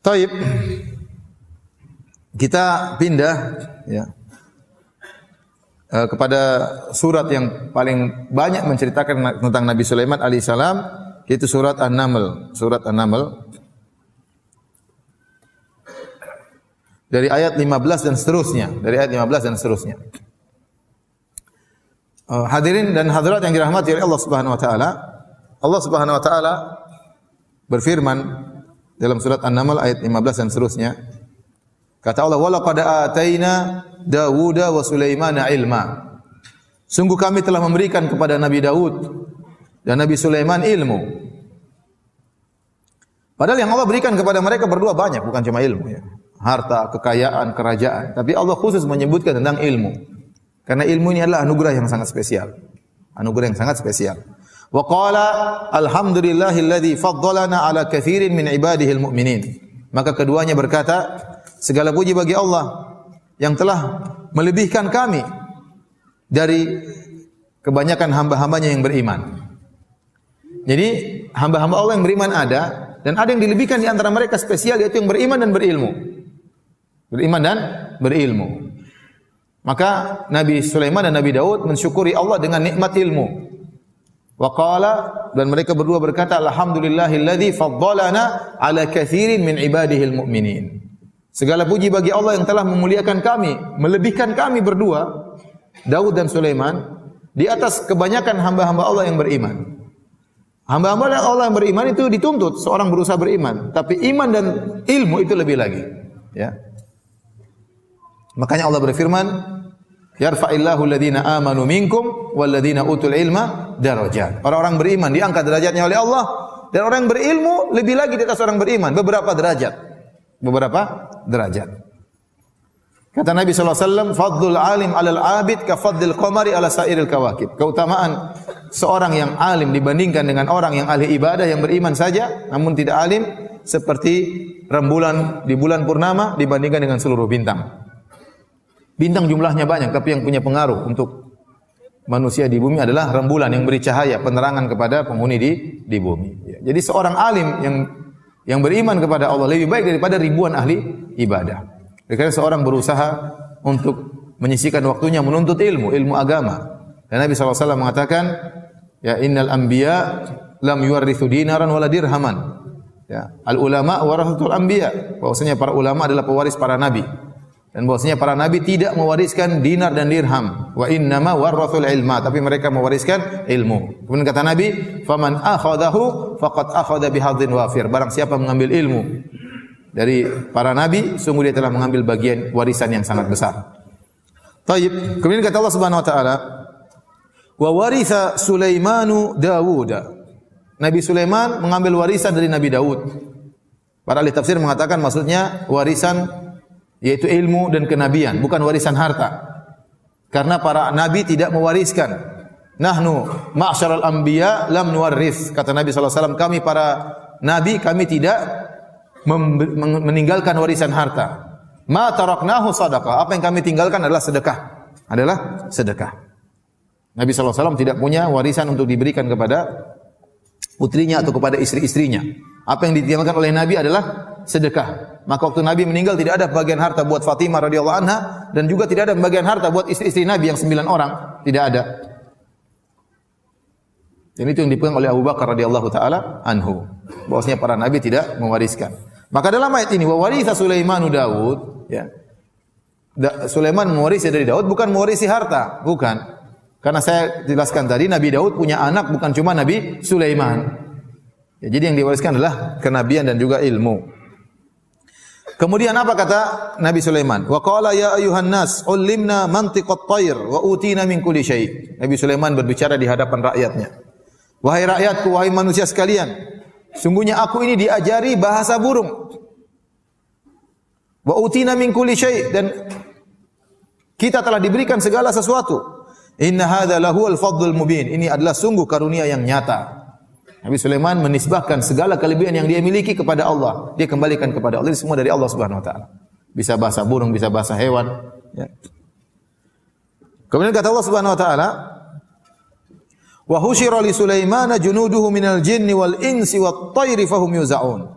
Taib. Kita pindah ya kepada surat yang paling banyak menceritakan tentang Nabi Sulaiman alaihissalam, yaitu surat An-Naml. Surat An-Naml dari ayat 15 dan seterusnya. Dari ayat 15 dan seterusnya. Hadirin dan hadirat yang dirahmati oleh Allah Subhanahu wa taala. Allah Subhanahu wa taala berfirman dalam surat An-Naml ayat 15 dan seterusnya. Kata Allah, "Wa laqad ataina Dawuda wa Sulaimana ilma." Sungguh kami telah memberikan kepada Nabi Daud dan Nabi Sulaiman ilmu. Padahal yang Allah berikan kepada mereka berdua banyak, bukan cuma ilmu ya. Harta, kekayaan, kerajaan. Tapi Allah khusus menyebutkan tentang ilmu. Karena ilmu ini adalah anugerah yang sangat spesial. Anugerah yang sangat spesial. Wa qala alhamdulillahilladzi faddalana ala katsirin min ibadihil mu'minin. Maka keduanya berkata, segala puji bagi Allah yang telah melebihkan kami dari kebanyakan hamba-hambanya yang beriman. Jadi hamba-hamba Allah yang beriman ada, dan ada yang dilebihkan di antara mereka spesial, yaitu yang beriman dan berilmu. Beriman dan berilmu. Maka Nabi Sulaiman dan Nabi Daud mensyukuri Allah dengan nikmat ilmu. Wa qala, dan mereka berdua berkata, alhamdulillahilladzi faddalana ala katsirin min ibadihil mu'minin. Segala puji bagi Allah yang telah memuliakan kami, melebihkan kami berdua, Daud dan Sulaiman, di atas kebanyakan hamba-hamba Allah yang beriman. Hamba-hamba Allah yang beriman itu dituntut seorang berusaha beriman, tapi iman dan ilmu itu lebih lagi. Ya. Makanya Allah berfirman, yarfa'illahu alladhina amanu minkum walladhina utul ilma darajat. Orang-orang beriman diangkat derajatnya oleh Allah, dan orang yang berilmu lebih lagi di atas orang beriman, beberapa derajat. Beberapa derajat. Kata Nabi SAW, fadlul alim alal abid ka fadlil qamari ala sairil kawakib. Keutamaan seorang yang alim dibandingkan dengan orang yang ahli ibadah yang beriman saja namun tidak alim, seperti rembulan di bulan purnama dibandingkan dengan seluruh bintang. Bintang jumlahnya banyak, tapi yang punya pengaruh untuk manusia di bumi adalah rembulan yang beri cahaya, penerangan kepada penghuni di bumi. Jadi seorang alim yang beriman kepada Allah lebih baik daripada ribuan ahli ibadah. Karena seorang berusaha untuk menyisihkan waktunya menuntut ilmu agama. Dan Nabi SAW mengatakan, ya innal anbiya lam yuwarrithu dinaran wala dirhaman. Ya, al ulama warathatul anbiya. Bahwasanya para ulama adalah pewaris para nabi. Dan bahwasanya para nabi tidak mewariskan dinar dan dirham. Wa innama warathul ilma, tapi mereka mewariskan ilmu. Kemudian kata Nabi, faman akhadahu faqad akhadha bihadzin wafir. Barang siapa mengambil ilmu dari para nabi, sungguh dia telah mengambil bagian warisan yang sangat besar. Taib. Kemudian kata Allah Subhanahu wa taala, wa waritha Sulaimanu Dawuda. Nabi Sulaiman mengambil warisan dari Nabi Daud. Para ahli tafsir mengatakan maksudnya warisan yaitu ilmu dan kenabian, bukan warisan harta. Karena para nabi tidak mewariskan. Nahnu ma'syaral anbiya lam nuwarris. Kata Nabi SAW, kami para nabi, kami tidak meninggalkan warisan harta. Ma taraknahu sadaqah. Apa yang kami tinggalkan adalah sedekah. Adalah sedekah. Nabi SAW tidak punya warisan untuk diberikan kepada putrinya atau kepada istri-istrinya. Apa yang ditinggalkan oleh Nabi adalah sedekah. Maka waktu Nabi meninggal tidak ada bagian harta buat Fatimah radhiyallahu anha, dan juga tidak ada bagian harta buat istri-istri Nabi yang 9 orang, tidak ada. Dan itu yang dipegang oleh Abu Bakar radhiyallahu taala anhu. Bahwasanya para nabi tidak mewariskan. Maka dalam ayat ini, wa waritha Sulaimanu Daud, ya. Sulaiman mewarisi dari Daud, bukan mewarisi harta, bukan. Karena saya jelaskan tadi, Nabi Daud punya anak bukan cuma Nabi Sulaiman. Ya, jadi yang diwariskan adalah kenabian dan juga ilmu. Kemudian apa kata Nabi Sulaiman? Wa qala ya ayuhan nas, ulimna mantiqat thair wa utina min kulli syai'. Nabi Sulaiman berbicara di hadapan rakyatnya. Wahai rakyatku, wahai manusia sekalian, sungguhnya aku ini diajari bahasa burung. Wa utina min kulli syai', dan kita telah diberikan segala sesuatu. Inna hadza lahu al-fadlul mubin. Ini adalah sungguh karunia yang nyata. Nabi Sulaiman menisbahkan segala kelebihan yang dia miliki kepada Allah. Dia kembalikan kepada Allah. Ini semua dari Allah Subhanahu wa taala. Bisa bahasa burung, bisa bahasa hewan, ya. Kemudian kata Allah Subhanahu wa taala, wa husyira li Sulaiman junuduhu minal jinni wal insi wat thairi fahum yuzaun.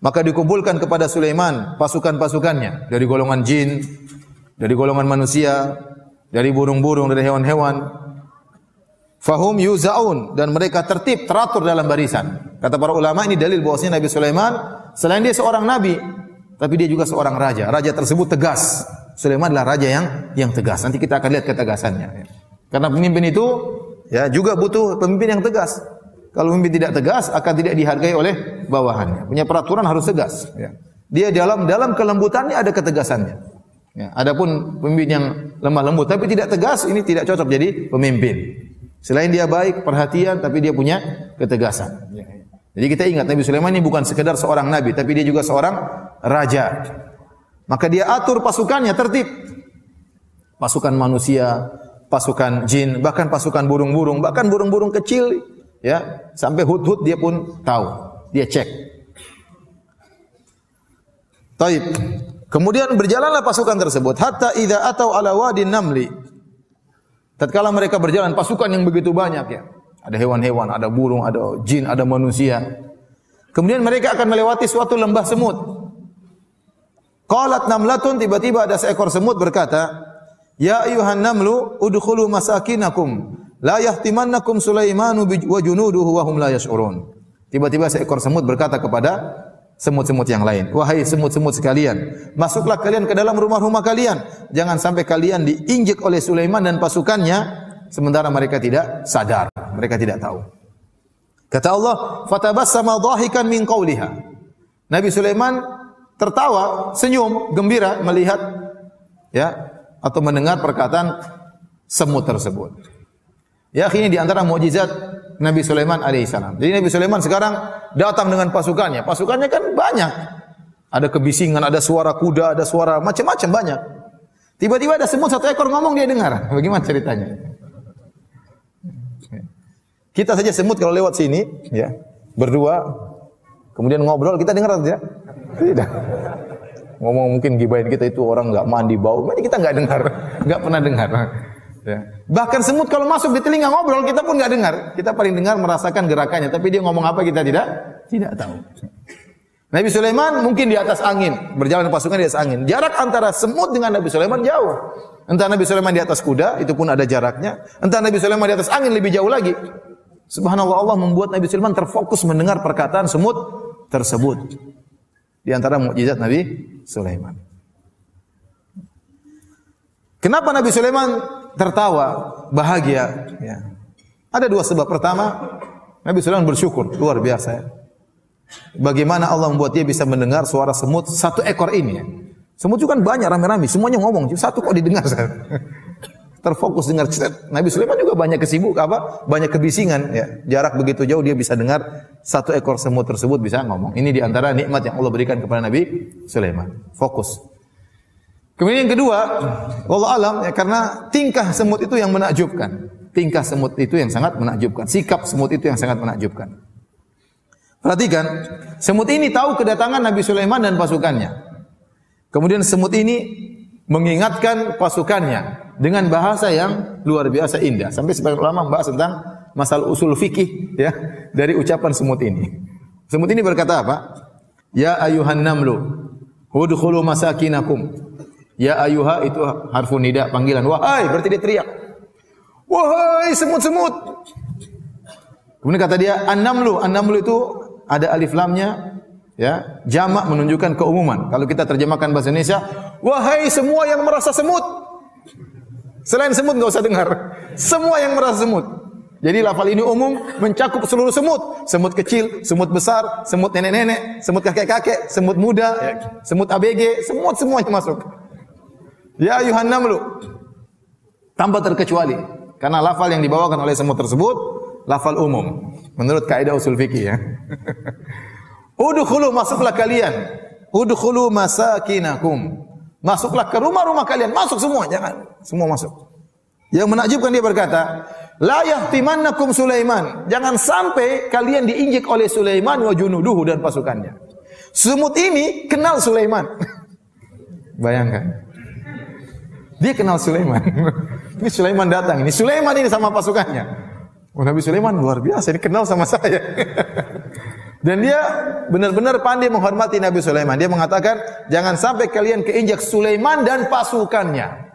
Maka dikumpulkan kepada Sulaiman pasukan-pasukannya dari golongan jin, dari golongan manusia, dari burung-burung, dari hewan-hewan. Fahum yuzaun, dan mereka tertib, teratur dalam barisan. Kata para ulama, ini dalil bahwasanya Nabi Sulaiman selain dia seorang nabi, tapi dia juga seorang raja. Raja tersebut tegas. Sulaiman adalah raja yang tegas. Nanti kita akan lihat ketegasannya. Karena pemimpin itu ya juga butuh pemimpin yang tegas. Kalau pemimpin tidak tegas akan tidak dihargai oleh bawahannya. Punya peraturan harus tegas. Ya. Dia dalam kelembutannya ada ketegasannya. Ya. Adapun pemimpin yang lemah lembut tapi tidak tegas, ini tidak cocok jadi pemimpin. Selain dia baik, perhatian, tapi dia punya ketegasan. Ya. Jadi kita ingat Nabi Sulaiman ini bukan sekedar seorang nabi, tapi dia juga seorang raja. Maka dia atur pasukannya tertib. Pasukan manusia, pasukan jin, bahkan pasukan burung-burung, bahkan burung-burung kecil, ya, sampai hud-hud dia pun tahu. Dia cek. Taib. Kemudian berjalanlah pasukan tersebut hatta idza atau ala wadin namli. Tatkala mereka berjalan pasukan yang begitu banyak ya. Ada hewan-hewan, ada burung, ada jin, ada manusia. Kemudian mereka akan melewati suatu lembah semut. Qalat namlatun, tiba-tiba ada seekor semut berkata, "Ya ayuhan namlu udkhulu masakinakum la yahtimannakum Sulaimanu wa junuduhu wa hum la yash'urun." Tiba-tiba seekor semut berkata kepada semut-semut yang lain, "Wahai semut-semut sekalian, masuklah kalian ke dalam rumah-rumah kalian. Jangan sampai kalian diinjek oleh Sulaiman dan pasukannya sementara mereka tidak sadar, mereka tidak tahu." Kata Allah, "Fatabassama dhahikan min qawliha." Nabi Sulaiman tertawa, senyum, gembira melihat ya atau mendengar perkataan semut tersebut. Ya, ini di antara mukjizat Nabi Sulaiman alaihissalam. Jadi Nabi Sulaiman sekarang datang dengan pasukannya. Pasukannya kan banyak. Ada kebisingan, ada suara kuda, ada suara macam-macam banyak. Tiba-tiba ada semut satu ekor ngomong, dia dengar. Bagaimana ceritanya? Kita saja semut kalau lewat sini, ya, berdua, kemudian ngobrol, kita dengar saja? Tidak. Ngomong mungkin gibahin kita itu orang enggak mandi bau, kita enggak dengar, enggak pernah dengar. Ya. Bahkan semut kalau masuk di telinga ngobrol kita pun enggak dengar. Kita paling dengar merasakan gerakannya, tapi dia ngomong apa kita tidak tahu. Nabi Sulaiman mungkin di atas angin, berjalan pasukan di atas angin. Jarak antara semut dengan Nabi Sulaiman jauh. Entah Nabi Sulaiman di atas kuda, itu pun ada jaraknya. Entah Nabi Sulaiman di atas angin lebih jauh lagi. Subhanallah, Allah membuat Nabi Sulaiman terfokus mendengar perkataan semut tersebut. Di antara mukjizat Nabi Sulaiman. Kenapa Nabi Sulaiman tertawa, bahagia? Ya. Ada dua sebab. Pertama, Nabi Sulaiman bersyukur, luar biasa. Ya. Bagaimana Allah membuat dia bisa mendengar suara semut satu ekor ini. Ya. Semut itu kan banyak, rame-rame, semuanya ngomong, satu kok didengar. Terfokus dengar. Nabi Sulaiman juga banyak kesibuk, banyak kebisingan. Ya. Jarak begitu jauh dia bisa dengar satu ekor semut tersebut bisa ngomong. Ini di antara nikmat yang Allah berikan kepada Nabi Sulaiman. Fokus. Kemudian yang kedua, wallahu alam, ya, karena tingkah semut itu yang menakjubkan. Tingkah semut itu yang sangat menakjubkan. Sikap semut itu yang sangat menakjubkan. Perhatikan, semut ini tahu kedatangan Nabi Sulaiman dan pasukannya. Kemudian semut ini mengingatkan pasukannya dengan bahasa yang luar biasa indah. Sampai sebagian ulama membahas tentang masalah usul fikih ya dari ucapan semut ini. Semut ini berkata apa? Ya ayuhan namlu udkhulu masakinakum. Ya ayuha itu harfun nida, panggilan. Wahai, berarti dia teriak. Wahai semut-semut. Kemudian kata dia an-namlu. An-namlu itu ada alif lamnya ya, jamak menunjukkan keumuman. Kalau kita terjemahkan bahasa Indonesia, wahai semua yang merasa semut. Selain semut enggak usah dengar. Semua yang merasa semut. Jadi lafal ini umum mencakup seluruh semut. Semut kecil, semut besar, semut nenek-nenek, semut kakek-kakek, semut muda, semut ABG, semua yang masuk. Ya ayuhan namlu. Tanpa terkecuali. Karena lafal yang dibawakan oleh semut tersebut lafal umum menurut kaidah usul fikih ya. Udkhulu, masuklah kalian. Udkhulu masakinakum. Masuklah ke rumah-rumah kalian, masuk semua, jangan semua masuk. Yang menakjubkan dia berkata, la yahtimannakum Sulaiman. Jangan sampai kalian diinjek oleh Sulaiman wa junuduhu dan pasukannya. Semut ini kenal Sulaiman. Bayangkan. Dia kenal Sulaiman. Ini Sulaiman datang, ini Sulaiman ini sama pasukannya. Oh, Nabi Sulaiman luar biasa, ini kenal sama saya. Dan dia benar-benar pandai menghormati Nabi Sulaiman. Dia mengatakan, jangan sampai kalian keinjak Sulaiman dan pasukannya.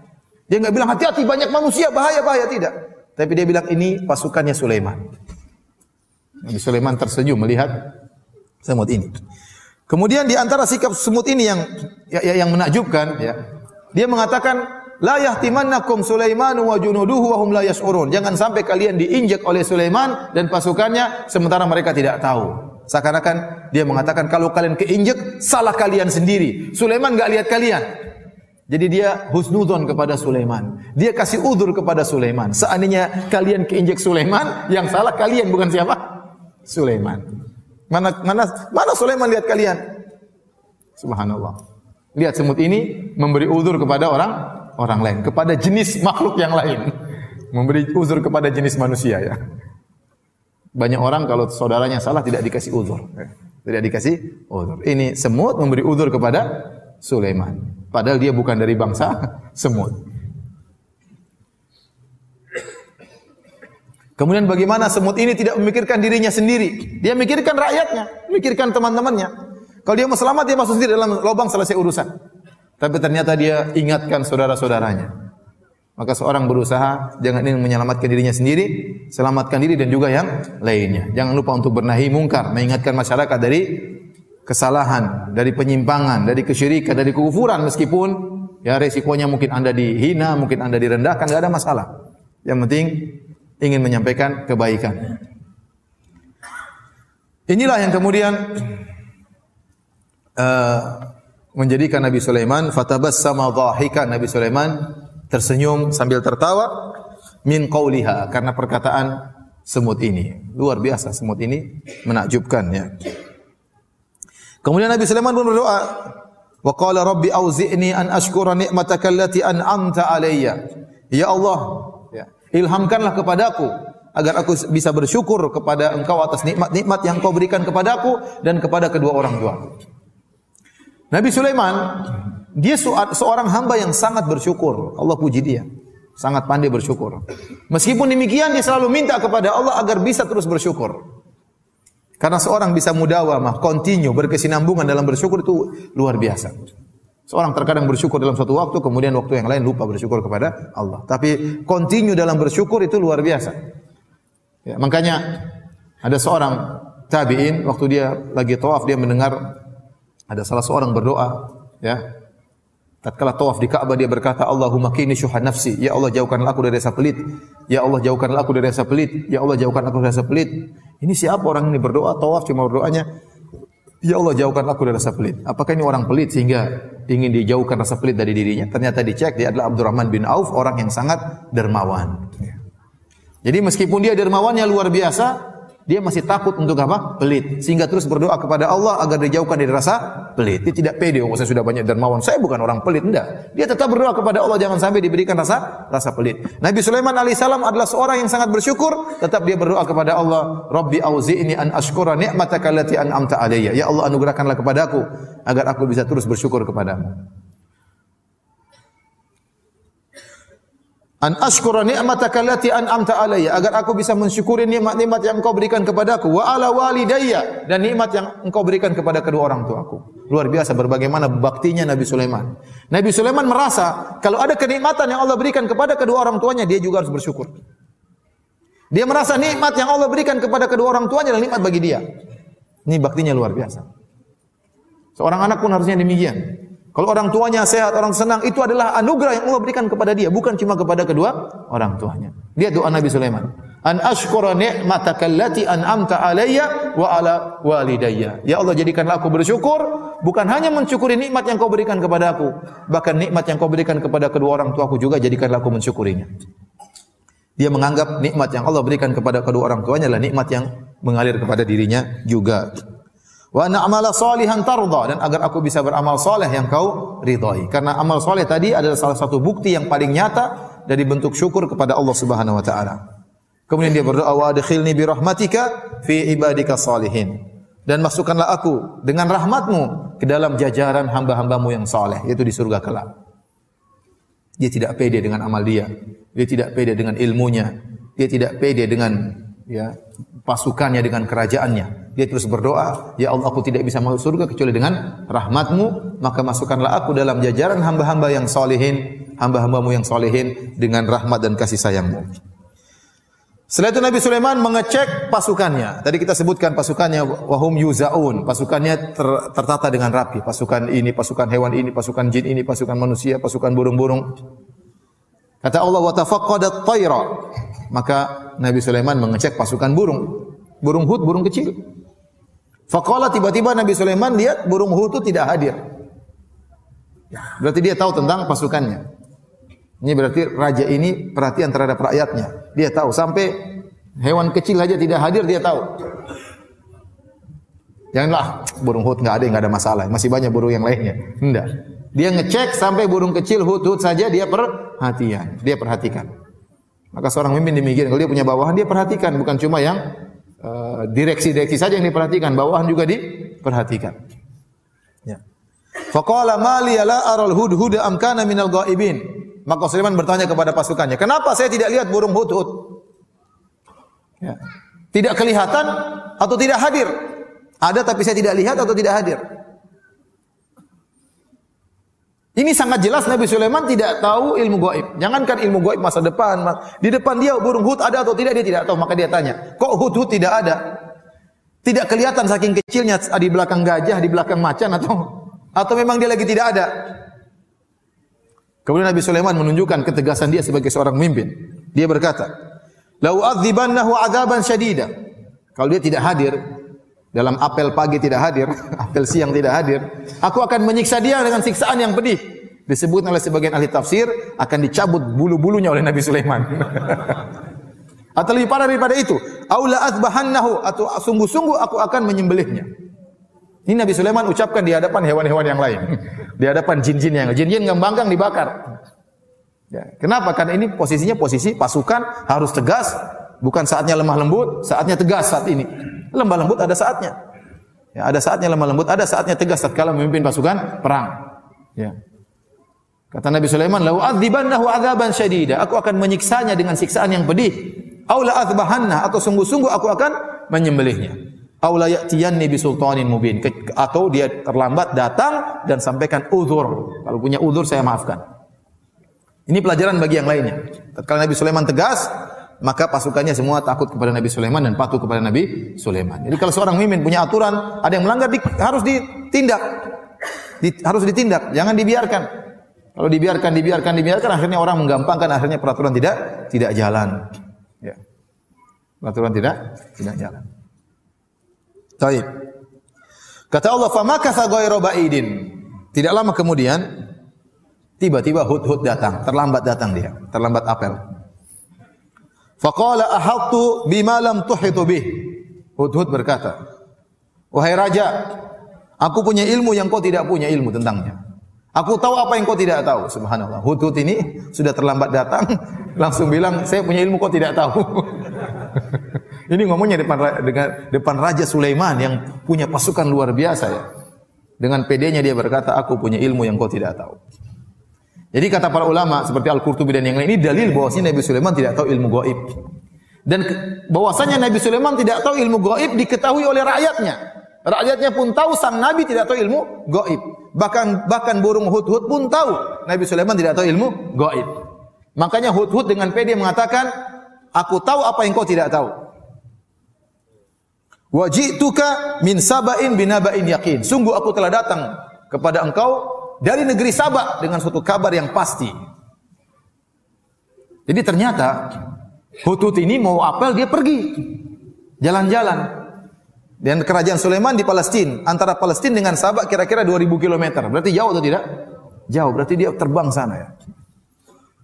Dia enggak bilang hati-hati banyak manusia, bahaya-bahaya, tidak. Tapi dia bilang ini pasukannya Sulaiman. Nabi Sulaiman tersenyum melihat semut ini. Kemudian di antara sikap semut ini yang menakjubkan, ya. Dia mengatakan, la yahtimannakum Sulaiman wa junuduhu wa hum la yash'urun. Jangan sampai kalian diinjak oleh Sulaiman dan pasukannya sementara mereka tidak tahu. Seakan-akan dia mengatakan kalau kalian keinjak salah kalian sendiri. Sulaiman enggak lihat kalian. Jadi dia husnudzon kepada Sulaiman. Dia kasih udzur kepada Sulaiman. Seandainya kalian keinjak Sulaiman, yang salah kalian bukan siapa? Sulaiman. Mana Sulaiman lihat kalian? Subhanallah. Lihat semut ini memberi udzur kepada orang lain, kepada jenis makhluk yang lain. Memberi udzur kepada jenis manusia, ya. Banyak orang kalau saudaranya salah tidak dikasih udzur. Tidak dikasih udzur. Ini semut memberi udzur kepada Sulaiman. Padahal dia bukan dari bangsa semut. Kemudian bagaimana semut ini tidak memikirkan dirinya sendiri. Dia memikirkan rakyatnya, memikirkan teman-temannya. Kalau dia mau selamat, dia masuk sendiri dalam lubang, selesai urusan. Tapi ternyata dia ingatkan saudara-saudaranya. Maka seorang berusaha jangan ingin menyelamatkan dirinya sendiri, selamatkan diri dan juga yang lainnya. Jangan lupa untuk bernahi mungkar, mengingatkan masyarakat dari kesalahan, dari penyimpangan, dari kesyirikan, dari kekufuran, meskipun ya resikonya mungkin Anda dihina, mungkin Anda direndahkan, enggak ada masalah. Yang penting ingin menyampaikan kebaikan. Inilah yang kemudian menjadikan Nabi Sulaiman fatabassama dhahikan. Nabi Sulaiman tersenyum sambil tertawa min qauliha, karena perkataan semut ini. Luar biasa semut ini, menakjubkan, ya. Kemudian Nabi Sulaiman pun berdoa, wa qala rabbi auzi'ni an ashkura ni'mataka allati an'amta alayya. Ya Allah, ya, ilhamkanlah kepadaku agar aku bisa bersyukur kepada Engkau atas nikmat-nikmat yang Kau berikan kepadaku dan kepada kedua orang tuaku. Nabi Sulaiman, dia seorang hamba yang sangat bersyukur. Allah puji dia. Sangat pandai bersyukur. Meskipun demikian, dia selalu minta kepada Allah agar bisa terus bersyukur. Karena seorang bisa mudawamah, continue, berkesinambungan dalam bersyukur itu luar biasa. Seorang terkadang bersyukur dalam suatu waktu, kemudian waktu yang lain lupa bersyukur kepada Allah. Tapi continue dalam bersyukur itu luar biasa. Ya, makanya ada seorang tabi'in, waktu dia lagi tawaf, dia mendengar ada salah seorang berdoa, ya. Tatkala tawaf di Ka'bah dia berkata, Allahumma qini syuha nafsi, ya Allah jauhkanlah aku dari rasa pelit. Ya Allah jauhkanlah aku dari rasa pelit. Ya Allah jauhkanlah aku dari rasa pelit. Ini siapa orang ini berdoa tawaf cuma berdoanya, ya Allah jauhkanlah aku dari rasa pelit. Apakah ini orang pelit sehingga ingin dijauhkan rasa pelit dari dirinya? Ternyata dicek dia adalah Abdurrahman bin Auf, orang yang sangat dermawan. Jadi meskipun dia dermawannya luar biasa, dia masih takut untuk apa? Pelit. Sehingga terus berdoa kepada Allah agar dijauhkan dari rasa pelit. Dia tidak pede, oh saya sudah banyak dermawan, saya bukan orang pelit. Enggak. Dia tetap berdoa kepada Allah jangan sampai diberikan rasa pelit. Nabi Sulaiman alaihissalam adalah seorang yang sangat bersyukur, tetap dia berdoa kepada Allah, Rabbi auzi'ni an ashkura ni'mataka allati an'amta alayya. Ya Allah anugerahkanlah kepadaku agar aku bisa terus bersyukur kepadamu. An ashkura ni'mataka allati an'amta alayya, agar aku bisa mensyukuri nikmat-nikmat yang Engkau berikan kepadaku, wa ala walidayya, dan nikmat yang Engkau berikan kepada kedua orang tuaku. Luar biasa bagaimana baktinya Nabi Sulaiman. Nabi Sulaiman merasa kalau ada kenikmatan yang Allah berikan kepada kedua orang tuanya, dia juga harus bersyukur. Dia merasa nikmat yang Allah berikan kepada kedua orang tuanya adalah nikmat bagi dia. Ini baktinya luar biasa. Seorang anak pun harusnya demikian. Kalau orang tuanya sehat, orang senang, itu adalah anugerah yang Allah berikan kepada dia, bukan cuma kepada kedua orang tuanya. Lihat doa Nabi Sulaiman. An ashkura ni'mataka allati an'amta alayya wa ala walidayya. Ya Allah jadikanlah aku bersyukur, bukan hanya mensyukuri nikmat yang Kau berikan kepada aku, bahkan nikmat yang Kau berikan kepada kedua orang tuaku juga jadikanlah aku mensyukurinya. Dia menganggap nikmat yang Allah berikan kepada kedua orang tuanya adalah nikmat yang mengalir kepada dirinya juga. Wa na'mala salihan tarda, dan agar aku bisa beramal saleh yang Kau ridhai. Karena amal saleh tadi adalah salah satu bukti yang paling nyata dari bentuk syukur kepada Allah Subhanahu wa taala. Kemudian dia berdoa, wa adkhilni bi rahmatika fi ibadika salihin. Dan masukkanlah aku dengan rahmat-Mu ke dalam jajaran hamba-hamba-Mu yang saleh, yaitu di surga kelak. Dia tidak pede dengan amal dia tidak pede dengan ilmunya, dia tidak pede dengan pasukannya, dengan kerajaannya. Dia terus berdoa, ya Allah, aku tidak bisa masuk surga kecuali dengan rahmat-Mu, maka masukkanlah aku dalam jajaran hamba-hamba yang solehin, hamba-hambamu yang solehin dengan rahmat dan kasih sayang-Mu. Setelah itu Nabi Sulaiman mengecek pasukannya. Tadi kita sebutkan pasukannya wahum yuzaun, pasukannya tertata dengan rapi. Pasukan ini, pasukan hewan ini, pasukan jin ini, pasukan manusia, pasukan burung-burung. Kata Allah, wa tafaqqadat tayra. Maka Nabi Sulaiman mengecek pasukan burung. Burung hut, burung kecil. Faqala, tiba-tiba Nabi Sulaiman lihat burung hut itu tidak hadir. Berarti dia tahu tentang pasukannya. Ini berarti raja ini perhatian terhadap rakyatnya. Dia tahu, sampai hewan kecil saja tidak hadir dia tahu. Janganlah burung hut enggak ada masalah. Masih banyak burung yang lainnya. Enggak. Dia ngecek sampai burung kecil hut-hut saja dia perhatian. Dia perhatikan. Maka seorang pemimpin demikian, kalau dia punya bawahan dia perhatikan, bukan cuma yang direksi-direksi saja yang diperhatikan, bawahan juga diperhatikan. Ya. Faqala ma li la aral hudhuda am kana minal ghaibin. Maka Sulaiman bertanya kepada pasukannya, kenapa saya tidak lihat burung hut-hut? Ya. Tidak kelihatan atau tidak hadir? Ada tapi saya tidak lihat atau tidak hadir? Ini sangat jelas Nabi Sulaiman tidak tahu ilmu gaib. Jangankan ilmu gaib masa depan, di depan dia burung hut ada atau tidak dia tidak tahu. Maka dia tanya, kok hut-hut tidak ada? Tidak kelihatan saking kecilnya, di belakang gajah, di belakang macan atau memang dia lagi tidak ada? Kemudian Nabi Sulaiman menunjukkan ketegasan dia sebagai seorang pemimpin. Dia berkata, "Lau adzibannahu adzaban syadida." Kalau dia tidak hadir, dalam apel pagi tidak hadir, apel siang tidak hadir, aku akan menyiksa dia dengan siksaan yang pedih. Disebut oleh sebagian ahli tafsir akan dicabut bulu-bulunya oleh Nabi Sulaiman. Atau lebih parah daripada itu, aula azbahannahu, atau sungguh-sungguh aku akan menyembelihnya. Ini Nabi Sulaiman ucapkan di hadapan hewan-hewan yang lain. Di hadapan jin-jin yang lain. Jin-jin ngembangkang dibakar. Ya. Kenapa? Karena ini posisinya posisi pasukan harus tegas. Bukan saatnya lemah lembut, saatnya tegas saat ini. Lemah lembut ada saatnya. Ya, ada saatnya lemah lembut, ada saatnya tegas tatkala memimpin pasukan perang. Ya. Kata Nabi Sulaiman, "Lau adzibannahu adzaban syadida." Aku akan menyiksanya dengan siksaan yang pedih. Au la azbahanna, atau sungguh-sungguh aku akan menyembelihnya. Aula ya'tiyanni bi sultanin mubin, atau dia terlambat datang dan sampaikan uzur. Kalau punya uzur saya maafkan. Ini pelajaran bagi yang lainnya. Tatkala Nabi Sulaiman tegas, maka pasukannya semua takut kepada Nabi Sulaiman dan patuh kepada Nabi Sulaiman. Jadi kalau seorang pemimpin punya aturan, ada yang melanggar harus ditindak. Harus ditindak, jangan dibiarkan. Kalau dibiarkan akhirnya orang menggampangkan, akhirnya peraturan tidak jalan. Ya. Peraturan tidak jalan. Baik. Kata Allah, "Famakatha ghairu ba'idin." Tidak lama kemudian tiba-tiba hut-hut datang, terlambat datang dia, terlambat apel. Faqala ahattu bima lam tuhitu bih. Hut-hut berkata, "Wahai raja, aku punya ilmu yang kau tidak punya ilmu tentangnya. Aku tahu apa yang kau tidak tahu." Subhanallah. Hut-hut ini sudah terlambat datang, langsung bilang, "Saya punya ilmu kau tidak tahu." Ini ngomongnya depan Raja Sulaiman yang punya pasukan luar biasa ya. Dengan pedenya dia berkata, "Aku punya ilmu yang kau tidak tahu." Jadi kata para ulama seperti Al-Qurtubi dan yang lain, ini dalil bahwasanya Nabi Sulaiman tidak tahu ilmu gaib. Dan bahwasanya Nabi Sulaiman tidak tahu ilmu gaib diketahui oleh rakyatnya. Rakyatnya pun tahu sang Nabi tidak tahu ilmu gaib. Bahkan burung hut-hut pun tahu Nabi Sulaiman tidak tahu ilmu gaib. Makanya hut-hut dengan pede mengatakan, "Aku tahu apa yang kau tidak tahu." Wa ji'tuka min saba'in binaba'in yaqin. Sungguh aku telah datang kepada engkau dari negeri Saba dengan suatu kabar yang pasti. Jadi ternyata hut-hut ini mau apel, dia pergi jalan-jalan. Dan kerajaan Sulaiman di Palestina, antara Palestina dengan Saba kira-kira 2000 km. Berarti jauh atau tidak? Jauh, berarti dia terbang sana ya.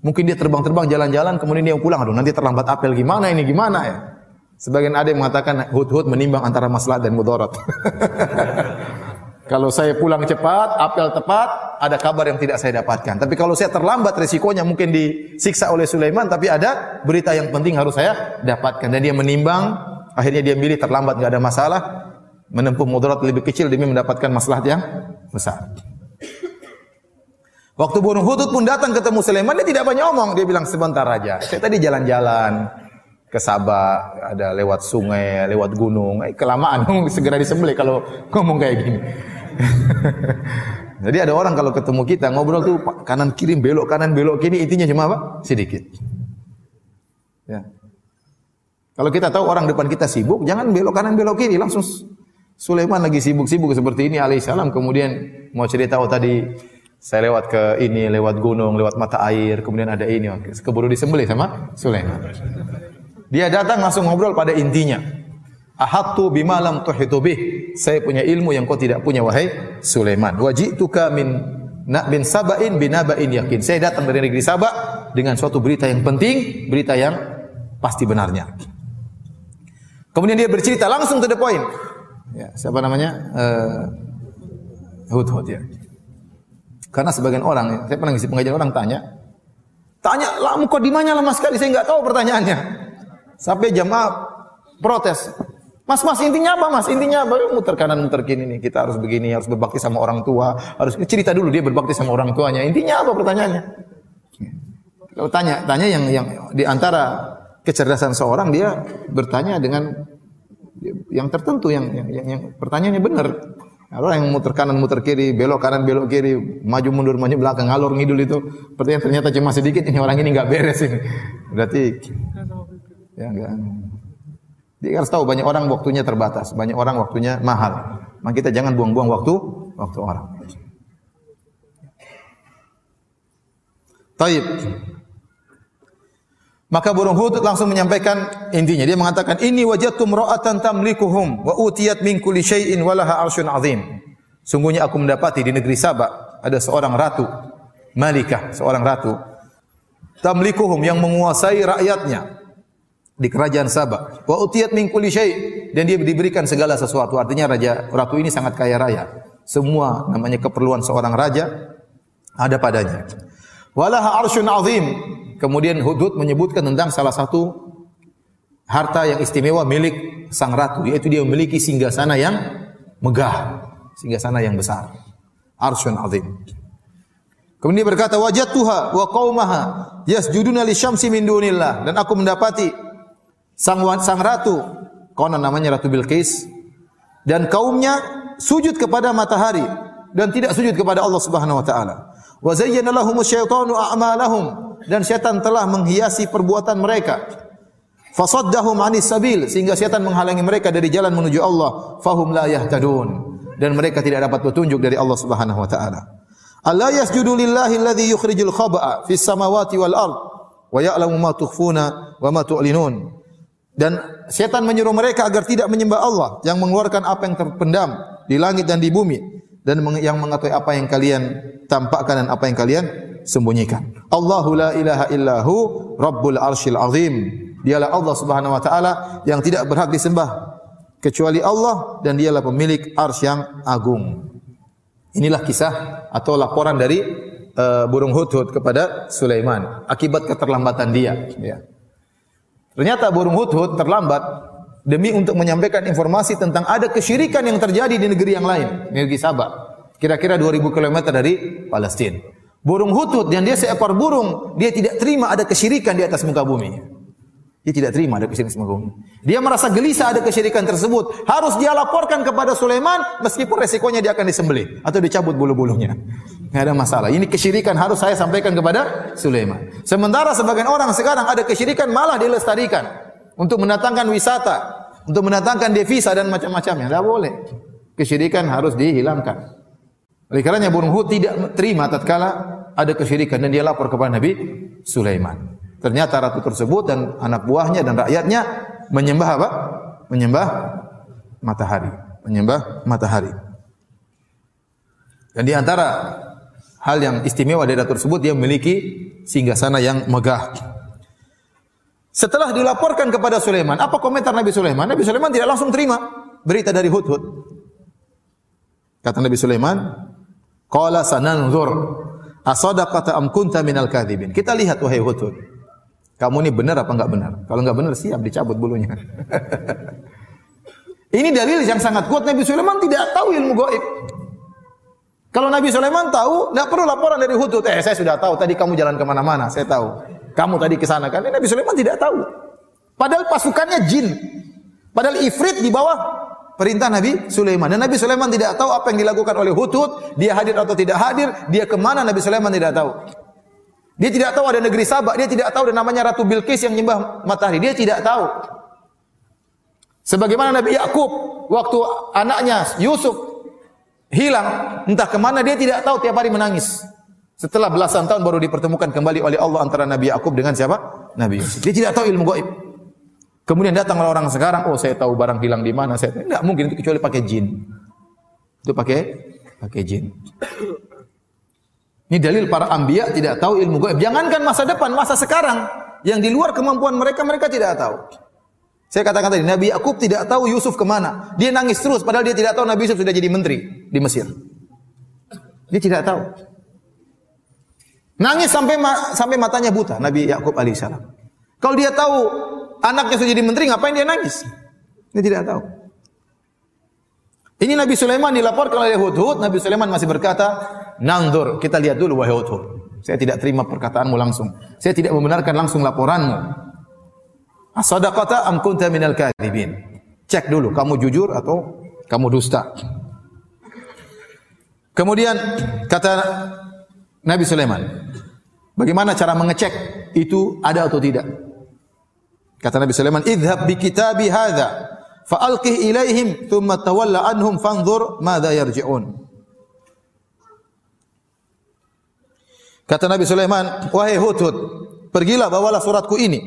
Mungkin dia terbang-terbang jalan-jalan kemudian dia pulang, aduh nanti terlambat apel gimana ya. Sebagian ada yang mengatakan hut-hut menimbang antara maslahat dan mudarat. Kalau saya pulang cepat, apel tepat, ada kabar yang tidak saya dapatkan. Tapi kalau saya terlambat, resikonya mungkin disiksa oleh Sulaiman, tapi ada berita yang penting harus saya dapatkan. Dan dia menimbang, akhirnya dia milih terlambat, enggak ada masalah, menempuh mudarat lebih kecil demi mendapatkan maslahat yang besar. Waktu burung hut pun datang ketemu Sulaiman, dia tidak banyak omong, dia bilang, "Sebentar raja, saya tadi jalan-jalan. ke Sabah, ada lewat sungai, lewat gunung. Kelamaan segera disembelih kalau ngomong kayak gini. Jadi ada orang kalau ketemu kita ngobrol tuh kanan kiri belok kanan belok kiri, intinya cuma apa? Sedikit. Ya. Kalau kita tahu orang depan kita sibuk, jangan belok kanan belok kiri, langsung Sulaiman lagi sibuk-sibuk seperti ini alaihissalam, kemudian mau cerita tadi saya lewat ke ini, lewat gunung, lewat mata air, kemudian ada ini, keburu disembelih sama Sulaiman. Dia datang langsung ngobrol pada intinya. Ahattu bima lam tuhitu bih. Saya punya ilmu yang kau tidak punya wahai Sulaiman. Wajituka min Saba'in binaba'in yakin. Saya datang dari negeri Sabah dengan suatu berita yang penting, berita yang pasti benarnya. Kemudian dia bercerita langsung to the point. Ya, siapa namanya? Hudhud ya. Karena sebagian orang, saya pernah ngisi pengajian orang tanya, lah mukadimahnya lama sekali, saya enggak tahu pertanyaannya. Sampai jamaah protes. Mas, intinya apa mas? Intinya apa? Muter kanan, muter kiri nih. Kita harus begini, harus berbakti sama orang tua. Harus cerita dulu dia berbakti sama orang tuanya. Intinya apa pertanyaannya? Kalau tanya yang di antara kecerdasan seorang, dia bertanya dengan yang tertentu, yang pertanyaannya benar. Kalau yang muter kanan, muter kiri, belok kanan, belok kiri, maju mundur, maju belakang, ngalor ngidul itu, pertanyaan ternyata cuma sedikit. Ini orang ini nggak beres ini. Berarti ya enggak. Dia harus tahu banyak orang waktunya terbatas, banyak orang waktunya mahal. Maka kita jangan buang-buang waktu orang. Taib. Maka burung Hudhud langsung menyampaikan intinya. Dia mengatakan, "Inni wajadtu imra'atan tamlikuhum wa utiyat min kulli syai'in wa laha 'arsyun 'azim." Sungguhnya aku mendapati di negeri Sabah ada seorang ratu, malikah, seorang ratu. Tamlikuhum, yang menguasai rakyatnya di kerajaan Sabah. Wa utiyat min kulli syai', dan dia diberikan segala sesuatu. Artinya ratu ini sangat kaya raya. Semua namanya keperluan seorang raja ada padanya. Walaha 'arsyun 'azim. Kemudian Hudhud menyebutkan tentang salah satu harta yang istimewa milik sang ratu, yaitu dia memiliki singgasana yang megah, singgasana yang besar. 'Arsyun 'azim. Kemudian dia berkata, wajadtuha wa qaumaha yasjuduna lisyamsi min dunillah, dan aku mendapati sang ratu, konon namanya Ratu Bilqis, dan kaumnya sujud kepada matahari dan tidak sujud kepada Allah Subhanahu wa taala. Wa zayyana lahumus syaitanu a'malahum, dan syaitan telah menghiasi perbuatan mereka. Fasaddahum 'anis sabil, sehingga syaitan menghalangi mereka dari jalan menuju Allah. Fahum la yahtadun, dan mereka tidak dapat petunjuk dari Allah Subhanahu wa taala. Alla yasjudu lillahi alladhi yukhrijul khaba'a fis samawati wal ard wa ya'lamu ma tukhfuna wa ma tu'linun. Dan syaitan menyuruh mereka agar tidak menyembah Allah yang mengeluarkan apa yang terpendam di langit dan di bumi, dan yang mengetahui apa yang kalian tampakkan dan apa yang kalian sembunyikan. Allahu la ilaha illahu rabbul arsyil azim. Dialah Allah Subhanahu wa taala yang tidak berhak disembah kecuali Allah, dan dialah pemilik arsy yang agung. Inilah kisah atau laporan dari burung Hudhud kepada Sulaiman akibat keterlambatan dia, ya. Ternyata burung Hudhud terlambat demi untuk menyampaikan informasi tentang ada kesyirikan yang terjadi di negeri yang lain, negeri Sabah. Kira-kira 2000 km dari Palestina. Burung Hudhud, yang dia seekor burung, dia tidak terima ada kesyirikan di atas muka bumi. Dia tidak terima ada kesyirikan di atas muka bumi. Dia merasa gelisah ada kesyirikan tersebut. Harus dia laporkan kepada Sulaiman, meskipun resikonya dia akan disembelih atau dicabut bulu-bulunya. Tidak ada masalah. Ini kesyirikan harus saya sampaikan kepada Sulaiman. Sementara sebagian orang sekarang ada kesyirikan malah dilestarikan untuk mendatangkan wisata, untuk mendatangkan devisa dan macam-macamnya. Tidak boleh. Kesyirikan harus dihilangkan. Oleh karenanya burung Hudhud tidak terima tatkala ada kesyirikan, dan dia lapor kepada Nabi Sulaiman. Ternyata ratu tersebut dan anak buahnya dan rakyatnya menyembah apa? Menyembah matahari, menyembah matahari. Dan di antara hal yang istimewa dari ratu tersebut, dia memiliki singgasana yang megah. Setelah dilaporkan kepada Sulaiman, apa komentar Nabi Sulaiman? Nabi Sulaiman tidak langsung terima berita dari Hudhud. Kata Nabi Sulaiman, qala sananzur asadaqata am kunta minal kadhibin. Kita lihat wahai Hudhud, kamu ini benar apa enggak benar? Kalau enggak benar, siap dicabut bulunya. Ini dalil yang sangat kuat. Nabi Sulaiman tidak tahu ilmu gaib. Kalau Nabi Sulaiman tahu, tidak perlu laporan dari Hudhud. Saya sudah tahu, tadi kamu jalan kemana-mana, saya tahu. Kamu tadi ke sana kan? Nabi Sulaiman tidak tahu. Padahal pasukannya jin. Padahal ifrit di bawah perintah Nabi Sulaiman. Dan Nabi Sulaiman tidak tahu apa yang dilakukan oleh Hudhud, dia hadir atau tidak hadir, dia kemana Nabi Sulaiman tidak tahu. Dia tidak tahu ada negeri Sabak, dia tidak tahu ada namanya Ratu Bilqis yang menyembah matahari, dia tidak tahu. Sebagaimana Nabi Yakub waktu anaknya Yusuf hilang, entah kemana dia tidak tahu, tiap hari menangis. Setelah belasan tahun baru dipertemukan kembali oleh Allah antara Nabi Yakub dengan siapa? Nabi Yusuf. Dia tidak tahu ilmu gaib. Kemudian datanglah orang sekarang, oh saya tahu barang hilang di mana, saya tahu. Enggak mungkin itu kecuali pakai jin. Itu pakai jin. Ini dalil para anbiya tidak tahu ilmu gaib. Jangankan masa depan, masa sekarang yang di luar kemampuan mereka, mereka tidak tahu. Saya katakan tadi, Nabi Yakub tidak tahu Yusuf kemana. Dia nangis terus, padahal dia tidak tahu Nabi Yusuf sudah jadi menteri di Mesir. Dia tidak tahu. Nangis sampai matanya buta, Nabi Yakub alaihissalam. Kalau dia tahu anaknya sudah jadi menteri, ngapain dia nangis? Dia tidak tahu. Ini Nabi Sulaiman dilaporkan oleh Hudhud. Nabi Sulaiman masih berkata, "Nanzur, kita lihat dulu wahai Hudhud. Saya tidak terima perkataanmu langsung. Saya tidak membenarkan langsung laporanmu. As-sadaqata am kunta minal kadhibin?" Cek dulu, kamu jujur atau kamu dusta. Kemudian kata Nabi Sulaiman, bagaimana cara mengecek itu ada atau tidak? Kata Nabi Sulaiman, "Idhhab bi kitabi hadza fa alqih ilaihim thumma tawalla anhum fanzur madza yarji'un." Kata Nabi Sulaiman, "Wahai Hudhud, pergilah bawalah suratku ini.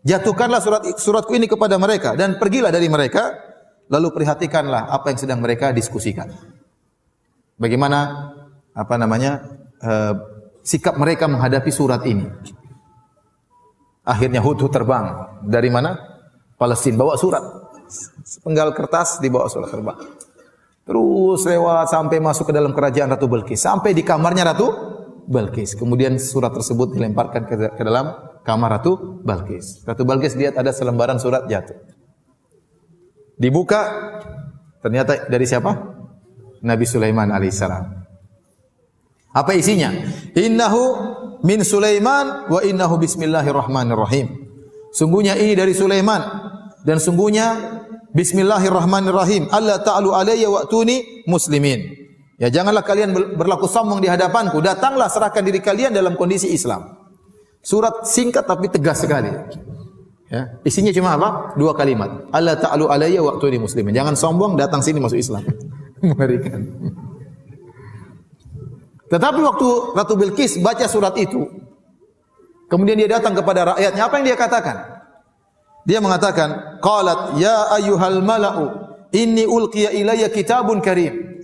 Jatuhkanlah suratku ini kepada mereka dan pergilah dari mereka, lalu perhatikanlah apa yang sedang mereka diskusikan." Bagaimana sikap mereka menghadapi surat ini. Akhirnya Hudhud terbang dari mana? Palestina, bawa surat. Sepenggal kertas dibawa surat, terbang. Terus lewat sampai masuk ke dalam kerajaan Ratu Bilqis, sampai di kamarnya Ratu Bilqis. Kemudian surat tersebut dilemparkan ke dalam kamar Ratu Bilqis. Ratu Bilqis lihat ada selembaran surat jatuh. Dibuka, ternyata dari siapa? Nabi Sulaiman alaihissalam. Apa isinya? Innahu min Sulaiman wa innahu bismillahirrahmanirrahim. Sungguhnya ini dari Sulaiman dan sungguhnya bismillahirrahmanirrahim. Alla ta'alu alayya wa'tuni muslimin. Ya, janganlah kalian berlaku sombong di hadapanku. Datanglah serahkan diri kalian dalam kondisi Islam. Surat singkat tapi tegas sekali. Ya, isinya cuma apa? 2 kalimat. Alla ta'alu alayya wa'tuni muslimin. Jangan sombong, datang sini masuk Islam. Mengerikan. Tetapi waktu Ratu Bilqis baca surat itu, kemudian dia datang kepada rakyatnya, apa yang dia katakan? Dia mengatakan, qalat ya ayyuhal mala'u inni ulqiya ilayya kitabun karim.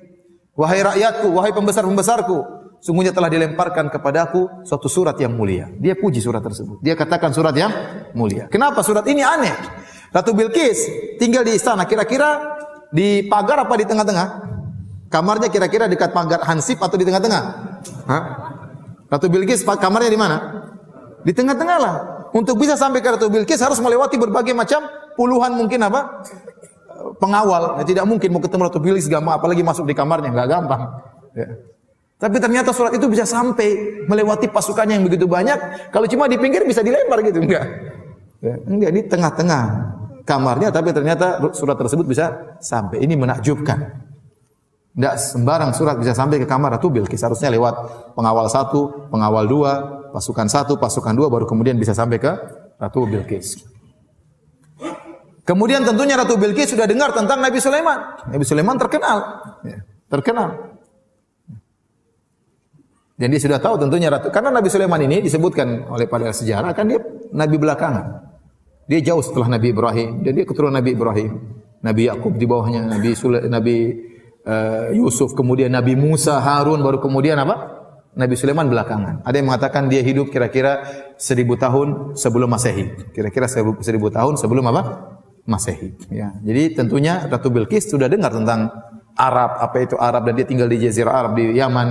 Wahai rakyatku, wahai pembesar-pembesarku, sungguhnya telah dilemparkan kepadaku suatu surat yang mulia. Dia puji surat tersebut. Dia katakan surat yang mulia. Kenapa surat ini aneh? Ratu Bilqis tinggal di istana, kira-kira di pagar apa di tengah-tengah? Kamarnya kira-kira dekat pagar hansip atau di tengah-tengah? Hah? Ratu Bilqis kamarnya di mana? Di tengah-tengah lah. Untuk bisa sampai ke Ratu Bilqis harus melewati berbagai macam puluhan mungkin pengawal. Tidak mungkin mau ketemu Ratu Bilqis gampang, apalagi masuk di kamarnya enggak gampang. Ya. Tapi ternyata surat itu bisa sampai melewati pasukannya yang begitu banyak. Kalau cuma di pinggir bisa dilempar gitu, enggak? Ya, enggak, di tengah-tengah kamarnya, tapi ternyata surat tersebut bisa sampai. Ini menakjubkan. Tidak sembarang surat bisa sampai ke kamar Ratu Bilqis. Harusnya lewat pengawal 1, pengawal 2, pasukan 1, pasukan 2, baru kemudian bisa sampai ke Ratu Bilqis. Kemudian tentunya Ratu Bilqis sudah dengar tentang Nabi Sulaiman. Nabi Sulaiman terkenal. Ya, terkenal. Dan dia sudah tahu tentunya Ratu. Karena Nabi Sulaiman ini disebutkan oleh pada sejarah, kan dia Nabi belakangan. Dia jauh setelah Nabi Ibrahim. Dan dia keturunan Nabi Ibrahim. Nabi Yakub di bawahnya, Nabi Yusuf, kemudian Nabi Musa, Harun, baru kemudian apa? Nabi Sulaiman belakangan. Ada yang mengatakan dia hidup kira-kira 1000 tahun sebelum Masehi. Kira-kira 1000 tahun sebelum apa? Masehi. Ya. Jadi tentunya Ratu Bilqis sudah dengar tentang Arab, apa itu Arab, dan dia tinggal di Jazirah Arab di Yaman,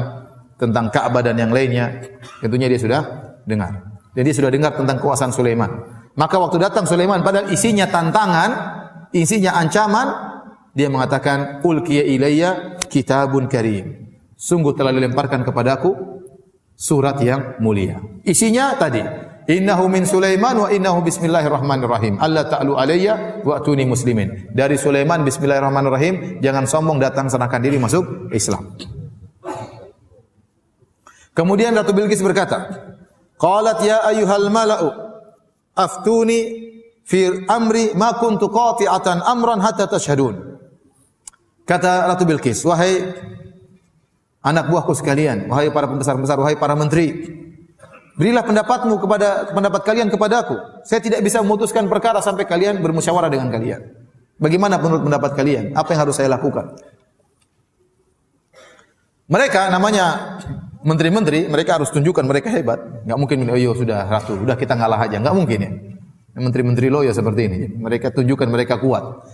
tentang Ka'bah dan yang lainnya. Tentunya dia sudah dengar. Jadi sudah dengar tentang kekuasaan Sulaiman. Maka waktu datang Sulaiman, padahal isinya tantangan, isinya ancaman, dia mengatakan, ulqiya ilayya kitabun karim. Sungguh telah dilemparkan kepadaku surat yang mulia. Isinya tadi, Innahu min Sulaiman wa innahu bismillahirrahmanirrahim. Allah ta'alu alayya wa atuni muslimin. Dari Sulaiman bismillahirrahmanirrahim, jangan sombong, datang serahkan diri masuk Islam. Kemudian Ratu Bilqis berkata, qalat ya ayyuhal mala'u aftuni fi amri ma kuntu qati'atan amran hatta tashhadun. Kata Ratu Bilqis, wahai anak buahku sekalian, wahai para pembesar-pembesar, wahai para menteri, berilah pendapat kalian kepadaku. Saya tidak bisa memutuskan perkara sampai kalian bermusyawarah dengan kalian. Bagaimana menurut pendapat kalian? Apa yang harus saya lakukan? Mereka namanya menteri-menteri, mereka harus tunjukkan mereka hebat. Enggak mungkin, oh yo sudah ratu, sudah kita ngalah aja. Enggak mungkin ya. Menteri-menteri loyo seperti ini. Mereka tunjukkan mereka kuat.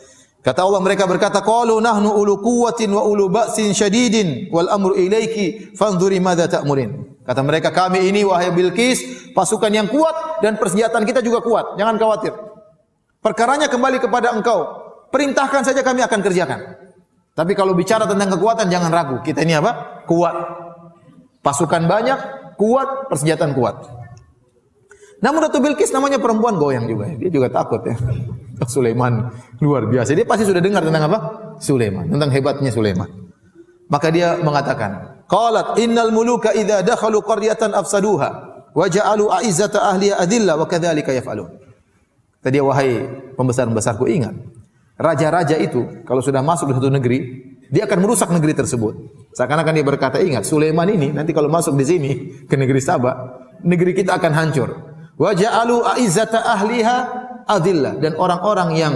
Kata Allah, mereka berkata, qalu nahnu ulu quwwatin wa ulu ba'sin syadidin wal amru ilaiki fanzuri madza ta'murin. Kata mereka, kami ini wahai Bilqis pasukan yang kuat dan persenjataan kita juga kuat. Jangan khawatir. Perkaranya kembali kepada engkau. Perintahkan saja kami akan kerjakan. Tapi kalau bicara tentang kekuatan jangan ragu. Kita ini apa? Kuat. Pasukan banyak, kuat, persenjataan kuat. Namun Ratu Bilqis namanya perempuan goyang juga. Dia juga takut ya. Sulaiman luar biasa. Dia pasti sudah dengar tentang apa? Sulaiman, tentang hebatnya Sulaiman. Maka dia mengatakan, qalat innal muluka idza dakhalu qaryatan afsaduha wa ja'alu a'izzata ahliha adillah wa kadzalika yaf'alun. Tadi wahai pembesar-pembesarku, ingat, raja-raja itu kalau sudah masuk ke satu negeri, dia akan merusak negeri tersebut. Seakan-akan dia berkata, ingat, Sulaiman ini nanti kalau masuk di sini ke negeri Saba, negeri kita akan hancur. Wa ja'alu a'izzata ahliha adillah, dan orang-orang yang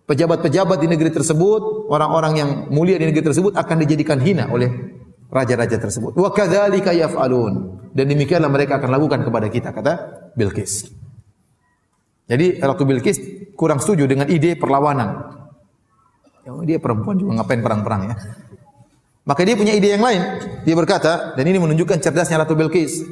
pejabat-pejabat di negeri tersebut, orang-orang yang mulia di negeri tersebut akan dijadikan hina oleh raja-raja tersebut. Wa kadzalika yaf'alun, dan demikianlah mereka akan lakukan kepada kita, kata Bilqis. Jadi Ratu Bilqis kurang setuju dengan ide perlawanan. Dia perempuan juga ngapain perang-perang ya. Maka dia punya ide yang lain. Dia berkata, dan ini menunjukkan cerdasnya Ratu Bilqis.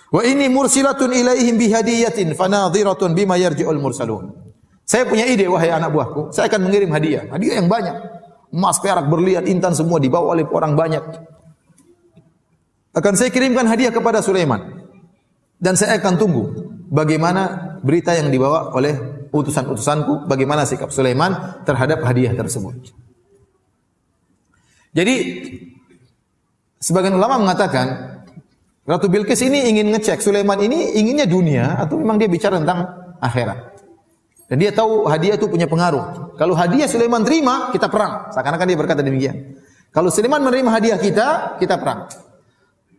Wa inni mursilatun ilaihim bihadiyatin fanadhiratun bima yarji'ul mursalun. Saya punya ide wahai anak buahku, saya akan mengirim hadiah yang banyak. Emas, perak, berlian, intan semua dibawa oleh orang banyak. Akan saya kirimkan hadiah kepada Sulaiman. Dan saya akan tunggu bagaimana berita yang dibawa oleh utusan-utusanku, bagaimana sikap Sulaiman terhadap hadiah tersebut. Jadi sebagian ulama mengatakan Ratu Bilqis ini ingin ngecek Sulaiman ini inginnya dunia atau memang dia bicara tentang akhirat. Dan dia tahu hadiah itu punya pengaruh. Kalau hadiah Sulaiman terima, kita perang. Seakan-akan dia berkata demikian. Kalau Sulaiman menerima hadiah kita perang.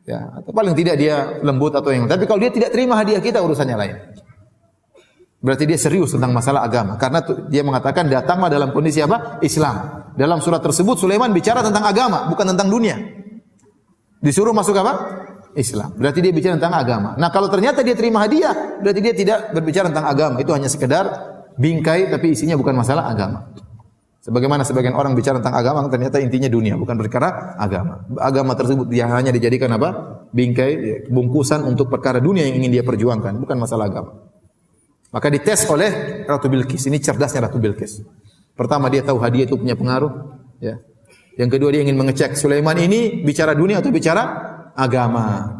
Ya, atau paling tidak dia lembut atau yang. Tapi kalau dia tidak terima hadiah kita, urusannya lain. Berarti dia serius tentang masalah agama. Karena dia mengatakan datanglah dalam kondisi apa? Islam. Dalam surat tersebut Sulaiman bicara tentang agama, bukan tentang dunia. Disuruh masuk apa? Islam. Berarti dia bicara tentang agama. Nah, kalau ternyata dia terima hadiah, berarti dia tidak berbicara tentang agama. Itu hanya sekedar bingkai, tapi isinya bukan masalah agama. Sebagaimana sebagian orang bicara tentang agama, ternyata intinya dunia, bukan perkara agama. Agama tersebut dia hanya dijadikan apa? Bingkai, bungkusan untuk perkara dunia yang ingin dia perjuangkan, bukan masalah agama. Maka dites oleh Ratu Bilqis. Ini cerdasnya Ratu Bilqis. Pertama, dia tahu hadiah itu punya pengaruh. Ya. Yang kedua, dia ingin mengecek Sulaiman ini bicara dunia atau bicara agama.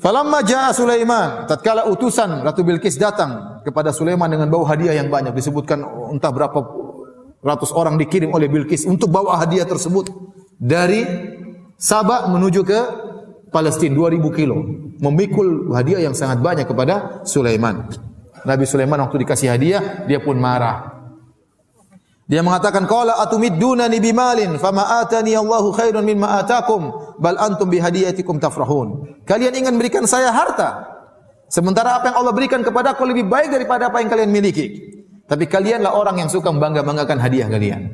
Falamma jaa Sulaiman, tatkala utusan Ratu Bilqis datang kepada Sulaiman dengan bawa hadiah yang banyak, disebutkan entah berapa ratus orang dikirim oleh Bilqis untuk bawa hadiah tersebut dari Sabah menuju ke Palestina 2000 kilo, memikul hadiah yang sangat banyak kepada Sulaiman. Nabi Sulaiman waktu dikasih hadiah, dia pun marah. Dia mengatakan, qala atumiddunani bimalin fama atani Allahu khairun mimma atakum bal antum bihadiyatikum tafrahun. Kalian ingin berikan saya harta, sementara apa yang Allah berikan kepadaku lebih baik daripada apa yang kalian miliki. Tapi kalianlah orang yang suka membangga-banggakan hadiah kalian.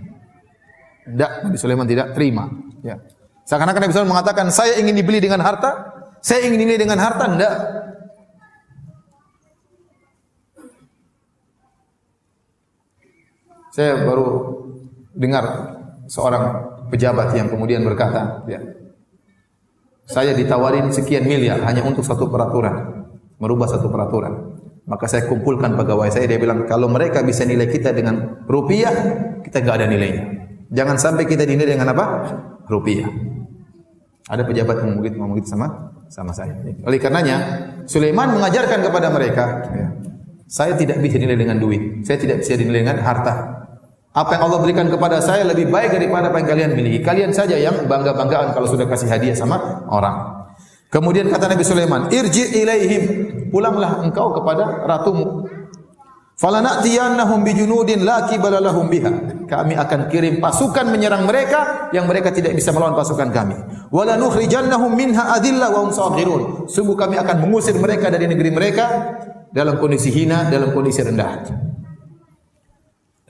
Tidak, Nabi Sulaiman tidak terima. Ya. Seakan-akan Nabi Sulaiman mengatakan, saya ingin dibeli dengan harta, saya ingin dinilai dengan harta. Tidak. Saya baru dengar seorang pejabat yang kemudian berkata, ya, saya ditawarin sekian miliar hanya untuk satu peraturan, merubah satu peraturan. Maka saya kumpulkan pegawai saya, dia bilang, kalau mereka bisa nilai kita dengan rupiah, kita enggak ada nilainya. Jangan sampai kita dinilai dengan apa? Rupiah. Ada pejabat yang ngomong gitu sama sama saya. Oleh karenanya Sulaiman mengajarkan kepada mereka, ya, saya tidak bisa dinilai dengan duit, saya tidak bisa dinilai dengan harta. Apa yang Allah berikan kepada saya lebih baik daripada apa yang kalian miliki. Kalian saja yang bangga-banggaan kalau sudah kasih hadiah sama orang. Kemudian kata Nabi Sulaiman, irji ilaihim, pulanglah engkau kepada ratumu. Falanatiyannahum bijunudin la qibala lahum biha. Kami akan kirim pasukan menyerang mereka yang mereka tidak bisa melawan pasukan kami. Wala nukhrijannahum minha adillah wa hum saghirun. Sungguh kami akan mengusir mereka dari negeri mereka dalam kondisi hina, dalam kondisi rendah.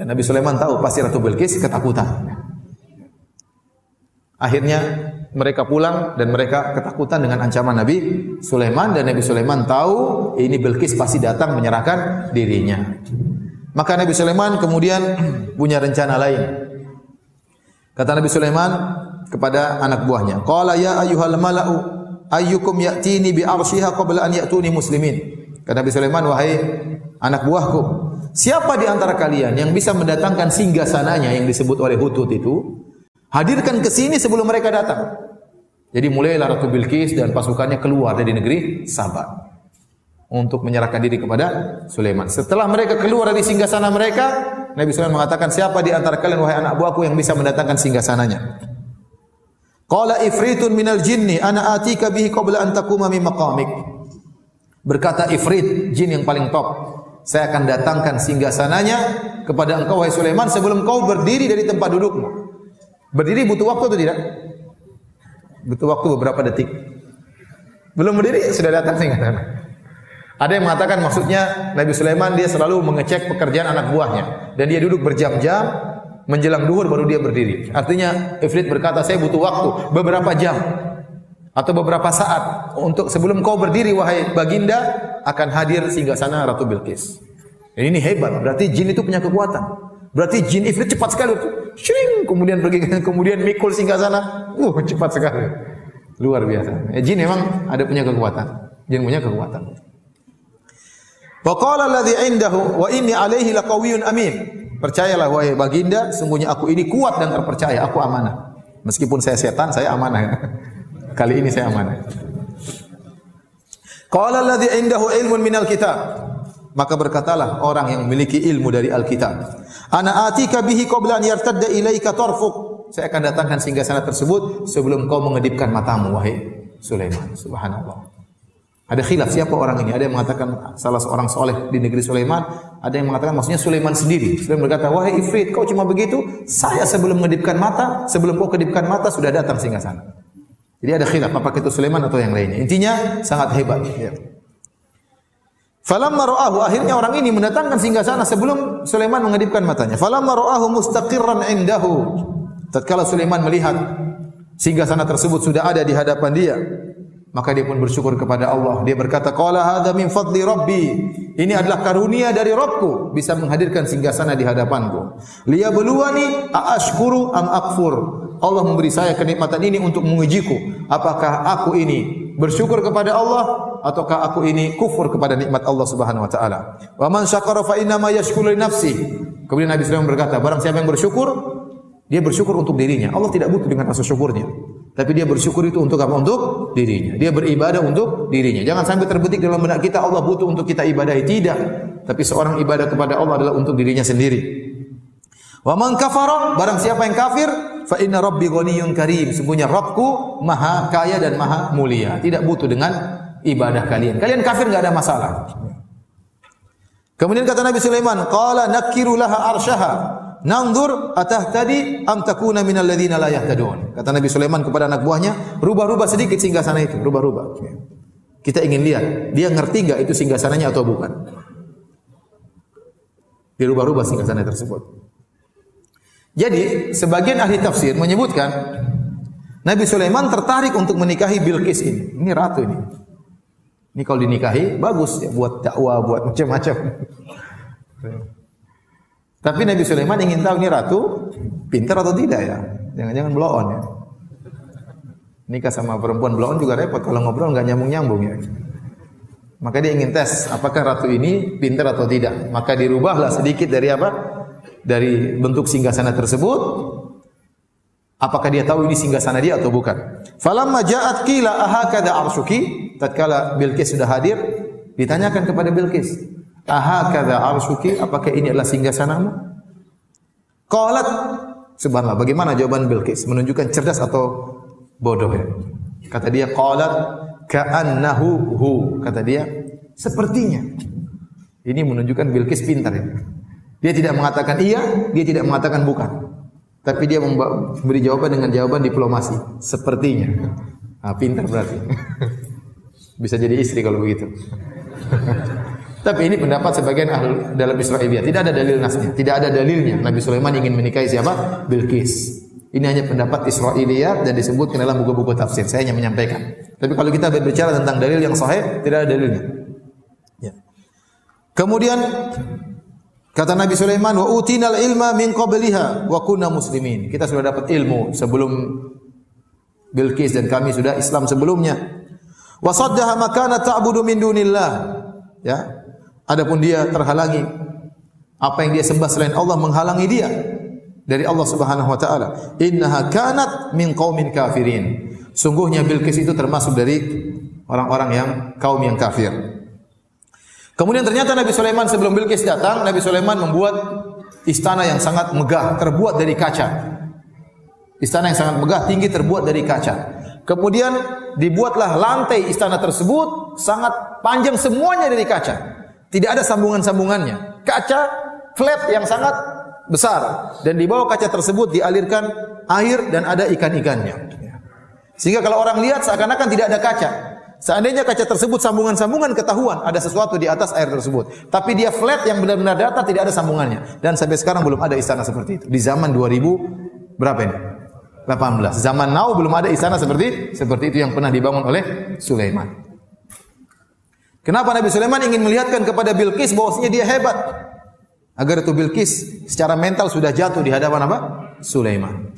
Dan Nabi Sulaiman tahu pasti Ratu Bilqis ketakutan. Akhirnya mereka pulang dan mereka ketakutan dengan ancaman Nabi Sulaiman, dan Nabi Sulaiman tahu ini Bilqis pasti datang menyerahkan dirinya. Maka Nabi Sulaiman kemudian punya rencana lain. Kata Nabi Sulaiman kepada anak buahnya, "Qala ya ayyuhal mala'u ayyukum ya'tini bi arsyiha qabla an ya'tuni muslimin." Kata Nabi Sulaiman, "Wahai anak buahku, siapa di antara kalian yang bisa mendatangkan singgasananya yang disebut oleh Hutut itu? Hadirkan ke sini sebelum mereka datang." Jadi mulailah Ratu Bilqis dan pasukannya keluar dari negeri Saba untuk menyerahkan diri kepada Sulaiman. Setelah mereka keluar dari singgasana mereka, Nabi Sulaiman mengatakan, "Siapa di antara kalian wahai anak buahku yang bisa mendatangkan singgasananya?" Qala ifritun minal jinni ana atika bihi qabla an taquma min maqamik. Berkata Ifrit, jin yang paling top, saya akan datangkan singgasananya kepada engkau wahai Sulaiman sebelum kau berdiri dari tempat dudukmu. Berdiri butuh waktu atau tidak? Butuh waktu beberapa detik. Belum berdiri sudah datang singgasana. Ada yang mengatakan maksudnya Nabi Sulaiman dia selalu mengecek pekerjaan anak buahnya dan dia duduk berjam-jam menjelang duhur baru dia berdiri. Artinya Ifrit berkata, saya butuh waktu beberapa jam atau beberapa saat untuk sebelum kau berdiri wahai baginda akan hadir singgasana Ratu Bilqis. Ini hebat, berarti jin itu punya kekuatan. Berarti jin Ifrit cepat sekali, shring, kemudian pergi, kemudian mikul singgasana, cepat sekali, luar biasa. Jin memang ada punya kekuatan, jin punya kekuatan. Wa qala alladhi indahu wa inni alaihi laqawiyyun amin. Percayalah wahai baginda, sungguhnya aku ini kuat dan terpercaya, aku amanah. Meskipun saya setan, saya amanah. Kali ini saya amanah. Qala alladhi indahu ilmun minal kitab. Maka berkatalah orang yang memiliki ilmu dari Alkitab, ana atika bihi qabla an yartadda ilaika tarfuk. Saya akan datangkan singgasana tersebut sebelum kau mengedipkan matamu wahai Sulaiman. Subhanallah. Ada khilaf siapa orang ini. Ada yang mengatakan salah seorang soleh di negeri Sulaiman, ada yang mengatakan maksudnya Sulaiman sendiri. Sulaiman berkata, wahai Ifrit, kau cuma begitu? Saya sebelum mengedipkan mata, sebelum kau kedipkan mata sudah datang singgasana. Jadi ada khilaf apakah itu Sulaiman atau yang lainnya. Intinya sangat hebat. Ya. Falamma ra'ahu, akhirnya orang ini mendatangkan singgasana sebelum Sulaiman mengedipkan matanya. Falamma ra'ahu mustaqirran indahu. Tatkala Sulaiman melihat singgasana tersebut sudah ada di hadapan dia, maka dia pun bersyukur kepada Allah. Dia berkata, qala hadza min fadli rabbi. Ini adalah karunia dari Rabbku bisa menghadirkan singgasana di hadapanku. Liyabluwani aashkuru am akfur. Allah memberi saya kenikmatan ini untuk mengujiku, apakah aku ini bersyukur kepada Allah ataukah aku ini kufur kepada nikmat Allah Subhanahu wa taala. Wa man syakara fa inna ma yashkuru li nafsi. Kemudian Nabi sallallahu alaihi wasallam berkata, barang siapa yang bersyukur, dia bersyukur untuk dirinya. Allah tidak butuh dengan rasa syukurnya. Tapi dia bersyukur itu untuk apa? Untuk dirinya. Dia beribadah untuk dirinya. Jangan sampai terbetik dalam benak kita Allah butuh untuk kita ibadahi. Tidak. Tapi seorang ibadah kepada Allah adalah untuk dirinya sendiri. Wa man kafara, barang siapa yang kafir, fa inna rabbi ghaniyyun karim. Sungguhnya Rabbku maha kaya dan maha mulia. Tidak butuh dengan ibadah kalian. Kalian kafir enggak ada masalah. Kemudian kata Nabi Sulaiman, qala nakiru laha arsyaha. Nanzur atahtadi am takuna minal ladzina la yahtadun. Kata Nabi Sulaiman kepada anak buahnya, rubah-rubah sedikit singgasana itu, rubah-rubah. Kita ingin lihat dia ngerti enggak itu singgasananya atau bukan. Dirubah-rubah singgasana tersebut. Jadi sebagian ahli tafsir menyebutkan Nabi Sulaiman tertarik untuk menikahi Bilqis ini. Ini ratu ini. Ini kalau dinikahi bagus ya, buat dakwah, buat macam-macam. Tapi Nabi Sulaiman ingin tahu ini ratu pintar atau tidak ya. Jangan-jangan blow on ya. Nikah sama perempuan blow on juga repot kalau ngobrol enggak nyambung-nyambung ya. Maka dia ingin tes apakah ratu ini pintar atau tidak. Maka dirubahlah sedikit dari apa? Dari bentuk singgasana tersebut Apakah dia tahu ini singgasana dia atau bukan? Falamma ja'at qila ahakadha arshuki, tatkala Bilqis sudah hadir, ditanyakan kepada Bilqis, ahakadha arshuki, apakah ini adalah singgasanamu? Qalat, subhanallah, bagaimana jawaban Bilqis? Menunjukkan cerdas atau bodoh ya? Kata dia, qalat ka'annahu hu, kata dia, sepertinya. Ini menunjukkan Bilqis pintar ya. Dia tidak mengatakan iya, dia tidak mengatakan bukan. Tapi dia memberi jawaban dengan jawaban diplomasi. Sepertinya. Nah, pintar berarti. Bisa jadi istri kalau begitu. Tapi ini pendapat sebagian ahli dalam Israiliyat. Tidak ada dalil nasnya. Tidak ada dalilnya. Nabi Sulaiman ingin menikahi siapa? Bilqis. Ini hanya pendapat Israiliyat dan disebutkan dalam buku-buku tafsir. Saya hanya menyampaikan. Tapi kalau kita berbicara tentang dalil yang sahih, tidak ada dalilnya. Ya. Kemudian kata Nabi Sulaiman, wa utinal ilma min qabliha wa kunna muslimin. Kita sudah dapat ilmu sebelum Bilqis dan kami sudah Islam sebelumnya. Wa saddaha ma kana ta'budu min dunillah. Ya. Adapun dia terhalangi, apa yang dia sembah selain Allah menghalangi dia dari Allah Subhanahu wa taala. Innaha kanat min qaumin kafirin. Sungguhnya Bilqis itu termasuk dari orang-orang yang kaum yang kafir. Kemudian ternyata Nabi Sulaiman sebelum Bilqis datang, Nabi Sulaiman membuat istana yang sangat megah, terbuat dari kaca. Istana yang sangat megah, tinggi, terbuat dari kaca. Kemudian dibuatlah lantai istana tersebut sangat panjang, semuanya dari kaca. Tidak ada sambungan-sambungannya. Kaca flat yang sangat besar, dan di bawah kaca tersebut dialirkan air dan ada ikan-ikannya. Sehingga kalau orang lihat seakan-akan tidak ada kaca. Seandainya kaca tersebut sambungan-sambungan ketahuan ada sesuatu di atas air tersebut. Tapi dia flat yang benar-benar datar, tidak ada sambungannya. Dan sampai sekarang belum ada istana seperti itu. Di zaman 2000 berapa ini? 18. Zaman now belum ada istana seperti itu yang pernah dibangun oleh Sulaiman. Kenapa Nabi Sulaiman ingin melihatkan kepada Bilqis bahwasanya dia hebat? Agar itu Bilqis secara mental sudah jatuh di hadapan apa? Sulaiman.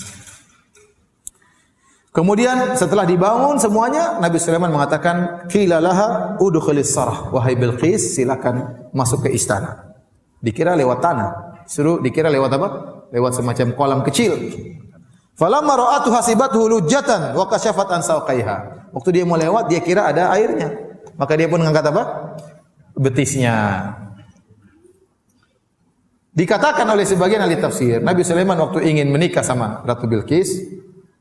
Kemudian setelah dibangun semuanya, Nabi Sulaiman mengatakan, "Qila laha udkhilis sarah." Wahai Bilqis, silakan masuk ke istana. Dikira lewat tanah. Suruh dikira lewat apa? Lewat semacam kolam kecil. Falamma ra'atu hasibathu lujjatan wa kashafat an sawqaiha. Waktu dia mau lewat, dia kira ada airnya. Maka dia pun mengangkat apa? Betisnya. Dikatakan oleh sebagian ahli tafsir, Nabi Sulaiman waktu ingin menikah sama Ratu Bilqis,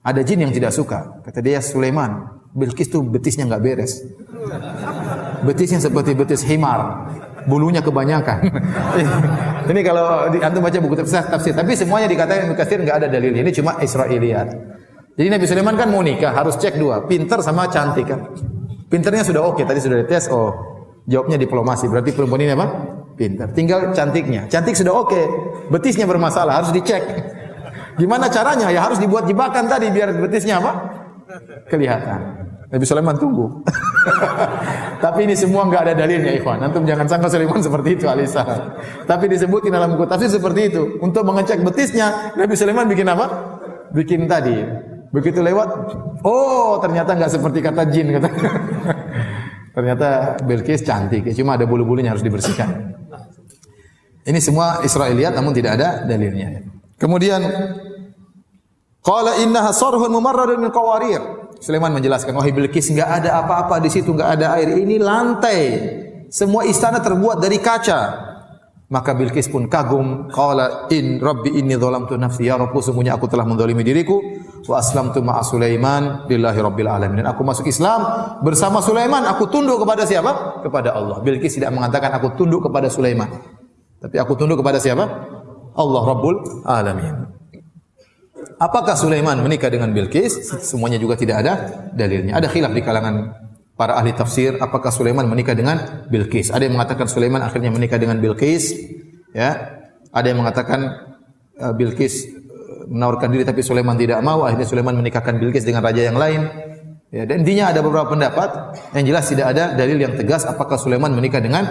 ada jin yang tidak suka. Kata dia, Sulaiman, Bilqis tuh betisnya enggak beres. Betisnya seperti betis himar, bulunya kebanyakan. Ini kalau antum baca buku tafsir, tapi semuanya dikatakan Ibnu Katsir enggak ada dalilnya. Ini cuma Israiliyat. Jadi Nabi Sulaiman kan mau nikah, harus cek dua, pintar sama cantik kan. Pintarnya sudah oke, tadi sudah dites, oh jawabnya diplomasi, berarti perempuan ini apa? Pintar. Tinggal cantiknya. Cantik sudah oke, betisnya bermasalah, harus dicek. Gimana caranya? Ya harus dibuat jebakan tadi biar betisnya apa? Kelihatan. Nabi Sulaiman tunggu. Tapi ini semua enggak ada dalilnya, ikhwan. Antum jangan sangka Sulaiman seperti itu, Alisa. Tapi disebutkan dalam buku tafsir seperti itu. Untuk mengecek betisnya, Nabi Sulaiman bikin apa? Bikin tadi. Begitu lewat, oh ternyata enggak seperti kata jin, kata. Ternyata Bilqis cantik, cuma ada bulu-bulunya harus dibersihkan. Ini semua Israiliyat namun tidak ada dalilnya. Kemudian qala innaha sarhun mumarradun min qawarir. Sulaiman menjelaskan, wahai Bilqis, enggak ada apa-apa di situ, enggak ada air. Ini lantai. Semua istana terbuat dari kaca. Maka Bilqis pun kagum, qala in rabbi inni dhalamtu nafsi, ya Rabbku, sungguhnya aku telah menzalimi diriku, wa aslamtu ma'a Sulaiman lillahi rabbil alamin. Dan aku masuk Islam bersama Sulaiman, aku tunduk kepada siapa? Kepada Allah. Bilqis tidak mengatakan aku tunduk kepada Sulaiman. Tapi aku tunduk kepada siapa? Allah Rabbul Alamin. Apakah Sulaiman menikah dengan Bilqis? Semuanya juga tidak ada dalilnya. Ada khilaf di kalangan para ahli tafsir, apakah Sulaiman menikah dengan Bilqis? Ada yang mengatakan Sulaiman akhirnya menikah dengan Bilqis, ya. Ada yang mengatakan Bilqis menawarkan diri tapi Sulaiman tidak mau, akhirnya Sulaiman menikahkan Bilqis dengan raja yang lain. Ya, dan intinya ada beberapa pendapat, yang jelas tidak ada dalil yang tegas apakah Sulaiman menikah dengan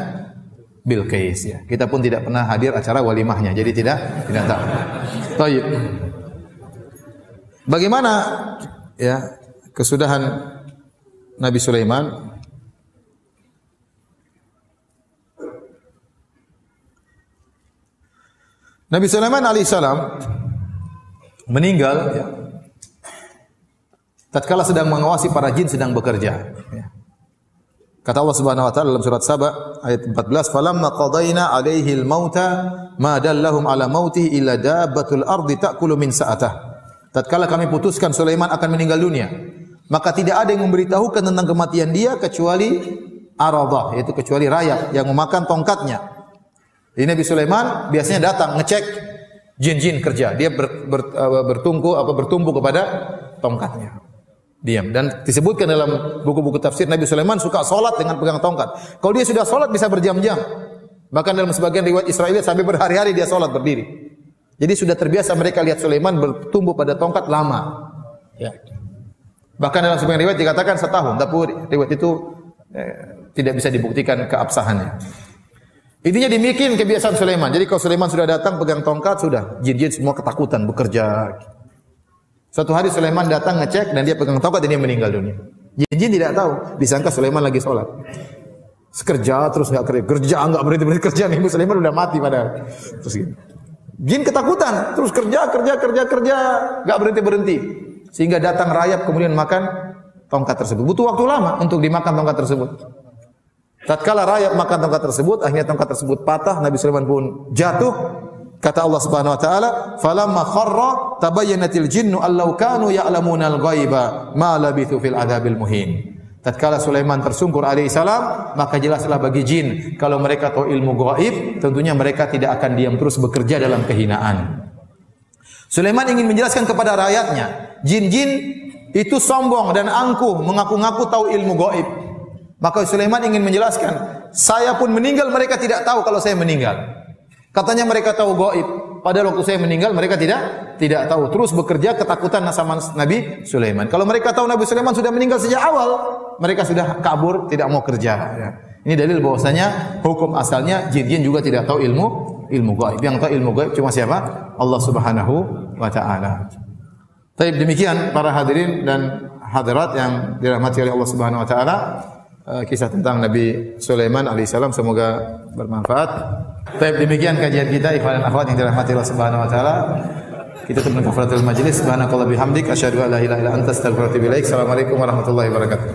Bilqis, ya. Kita pun tidak pernah hadir acara walimahnya, jadi tidak tahu. Baik. Bagaimana ya kesudahan Nabi Sulaiman? Nabi Sulaiman alaihissalam meninggal ya, tatkala sedang mengawasi para jin sedang bekerja. Ya. Kata Allah Subhanahu wa taala dalam surat Saba ayat 14, "Falamma qadaina 'alaihi al-mauta ma dallahum 'ala mautihi illa dabbatul ardi ta'kulu min sa'atah." Tatkala kami putuskan Sulaiman akan meninggal dunia, maka tidak ada yang memberitahukan tentang kematian dia kecuali aradah, yaitu kecuali rayap yang memakan tongkatnya. Jadi Nabi Sulaiman biasanya datang ngecek jin-jin kerja, dia bertumpu kepada tongkatnya. Diam. Dan disebutkan dalam buku-buku tafsir Nabi Sulaiman suka solat dengan pegang tongkat. Kalau dia sudah solat bisa berjam-jam. Bahkan dalam sebagian riwayat Israiliyat sampai berhari-hari dia solat berdiri. Jadi sudah terbiasa mereka lihat Sulaiman bertumbuh pada tongkat lama. Ya. Bahkan dalam sebagian riwayat dikatakan setahun. Tapi riwayat itu tidak bisa dibuktikan keabsahannya. Intinya demikian kebiasaan Sulaiman. Jadi kalau Sulaiman sudah datang pegang tongkat, sudah jin-jin semua ketakutan bekerja. Suatu hari Sulaiman datang ngecek dan dia pegang tongkat dan dia meninggal dunia. Jin-jin tidak tahu, disangka Sulaiman lagi sholat. Kerja terus enggak kerja, enggak berhenti kerja nih. Sulaiman udah mati padahal. Terus gitu. Jin ketakutan, terus kerja, enggak berhenti. Sehingga datang rayap kemudian makan tongkat tersebut. Butuh waktu lama untuk dimakan tongkat tersebut. Tatkala rayap makan tongkat tersebut, akhirnya tongkat tersebut patah, Nabi Sulaiman pun jatuh. Kata Allah Subhanahu wa taala, "Falamma kharra tabayyanatil jinnu allau kanu ya'lamunal ghaiba ma labithu fil adzabil muhin." Tatkala Sulaiman tersungkur alaihi salam, maka jelaslah bagi jin kalau mereka tahu ilmu gaib, tentunya mereka tidak akan diam terus bekerja dalam kehinaan. Sulaiman ingin menjelaskan kepada rakyatnya, jin-jin itu sombong dan angkuh, mengaku-ngaku tahu ilmu gaib. Maka Sulaiman ingin menjelaskan, saya pun meninggal mereka tidak tahu kalau saya meninggal. Katanya mereka tahu gaib, padahal waktu saya meninggal mereka tidak tahu. Terus bekerja ketakutan sama Nabi Sulaiman. Kalau mereka tahu Nabi Sulaiman sudah meninggal sejak awal, mereka sudah kabur, tidak mau kerja. Ya. Ini dalil bahwasanya hukum asalnya jin-jin juga tidak tahu ilmu gaib. Yang tahu ilmu gaib cuma siapa? Allah Subhanahu wa taala. Baik, demikian para hadirin dan hadirat yang dirahmati oleh Allah Subhanahu wa taala. Kisah tentang Nabi Sulaiman alaihissalam semoga bermanfaat. Baik, demikian kajian kita ikhwan dan akhwat yang dirahmati Allah Subhanahu wa taala. Kita tutup dengan kafaratul majlis. Subhanakallah bihamdik asyhadu an la ilaha illa anta astaghfiruka wa atubu ilaik. Assalamualaikum warahmatullahi wabarakatuh.